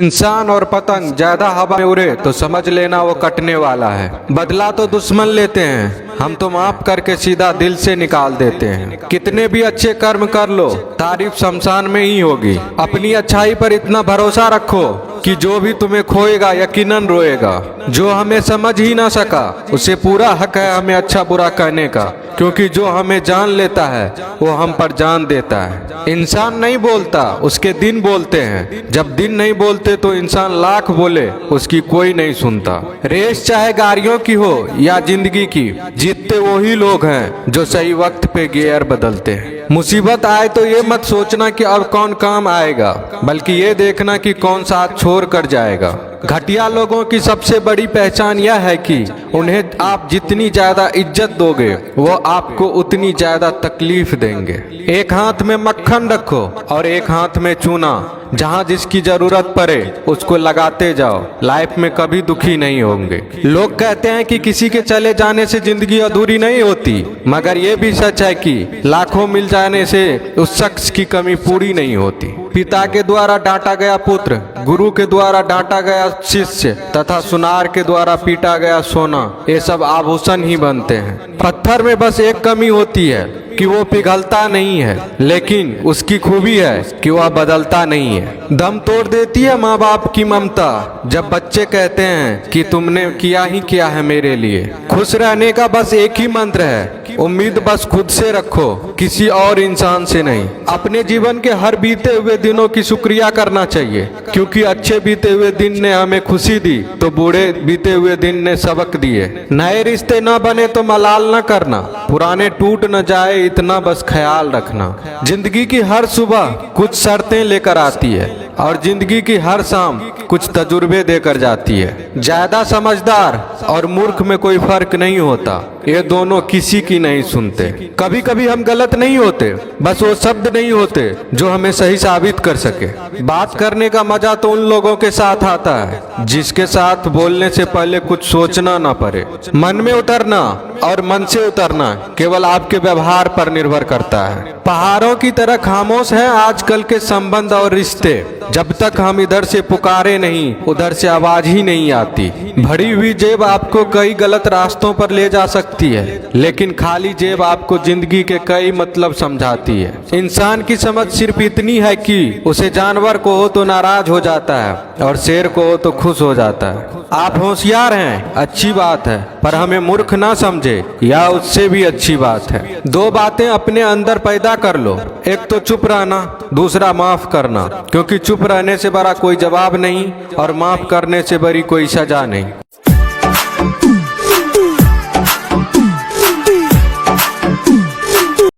इंसान और पतंग ज्यादा हवा में उड़े तो समझ लेना वो कटने वाला है। बदला तो दुश्मन लेते हैं, हम तो माफ करके सीधा दिल से निकाल देते हैं। कितने भी अच्छे कर्म कर लो, तारीफ शमशान में ही होगी। अपनी अच्छाई पर इतना भरोसा रखो कि जो भी तुम्हें खोएगा यकीनन रोएगा। जो हमें समझ ही ना सका उसे पूरा हक है हमें अच्छा बुरा कहने का, क्योंकि जो हमें जान लेता है वो हम पर जान देता है। इंसान नहीं बोलता, उसके दिन बोलते हैं। जब दिन नहीं बोलते तो इंसान लाख बोले उसकी कोई नहीं सुनता। रेस चाहे गाड़ियों की हो या जिंदगी की, जीतते वही लोग हैं जो सही वक्त पे गियर बदलते हैं। मुसीबत आए तो ये मत सोचना कि अब कौन काम आएगा, बल्कि ये देखना कि कौन साथ छोड़ कर जाएगा। घटिया लोगों की सबसे बड़ी पहचान यह है कि उन्हें आप जितनी ज्यादा इज्जत दोगे वो आपको उतनी ज्यादा तकलीफ देंगे। एक हाथ में मक्खन रखो और एक हाथ में चूना। जहाँ जिसकी जरूरत पड़े उसको लगाते जाओ, लाइफ में कभी दुखी नहीं होंगे। लोग कहते हैं कि किसी के चले जाने से जिंदगी अधूरी नहीं होती, मगर ये भी सच है कि लाखों मिल जाने से उस शख्स की कमी पूरी नहीं होती। पिता के द्वारा डांटा गया पुत्र, गुरु के द्वारा डांटा गया शिष्य तथा सुनार के द्वारा पीटा गया सोना, ये सब आभूषण ही बनते हैं। पत्थर में बस एक कमी होती है कि वो पिघलता नहीं है, लेकिन उसकी खूबी है कि वह बदलता नहीं है। दम तोड़ देती है माँ बाप की ममता जब बच्चे कहते हैं कि तुमने किया ही क्या है मेरे लिए। खुश रहने का बस एक ही मंत्र है, उम्मीद बस खुद से रखो, किसी और इंसान से नहीं। अपने जीवन के हर बीते हुए दिनों की शुक्रिया करना चाहिए, क्योंकि अच्छे बीते हुए दिन ने हमें खुशी दी तो बूढ़े बीते हुए दिन ने सबक दिए। नए रिश्ते न बने तो मलाल न करना, पुराने टूट न जाए इतना बस ख्याल रखना। जिंदगी की हर सुबह कुछ शर्तें लेकर आती है और जिंदगी की हर शाम कुछ तजुर्बे देकर जाती है। ज्यादा समझदार और मूर्ख में कोई फर्क नहीं होता, ये दोनों किसी की नहीं सुनते। कभी कभी हम गलत नहीं होते, बस वो शब्द नहीं होते जो हमें सही साबित कर सके। बात करने का मजा तो उन लोगों के साथ आता है जिसके साथ बोलने से पहले कुछ सोचना ना पड़े। मन में उतरना और मन से उतरना केवल आपके व्यवहार पर निर्भर करता है। पहाड़ों की तरह खामोश है आजकल के संबंध और रिश्ते। जब तक हम इधर से पुकारे नहीं उधर से आवाज ही नहीं आती। भरी हुई जेब आपको कई गलत रास्तों पर ले जा सकती है, लेकिन खाली जेब आपको जिंदगी के कई मतलब समझाती है। इंसान की समझ सिर्फ इतनी है कि उसे जानवर को हो तो नाराज हो जाता है और शेर को हो तो खुश हो जाता है। आप होशियार हैं, अच्छी बात है, पर हमें मूर्ख ना समझे या उससे भी अच्छी बात है। दो बातें अपने अंदर पैदा कर लो, एक तो चुप रहना, दूसरा माफ करना, क्योंकि चुप रहने से बड़ा कोई जवाब नहीं और माफ करने से बड़ी कोई सजा नहीं।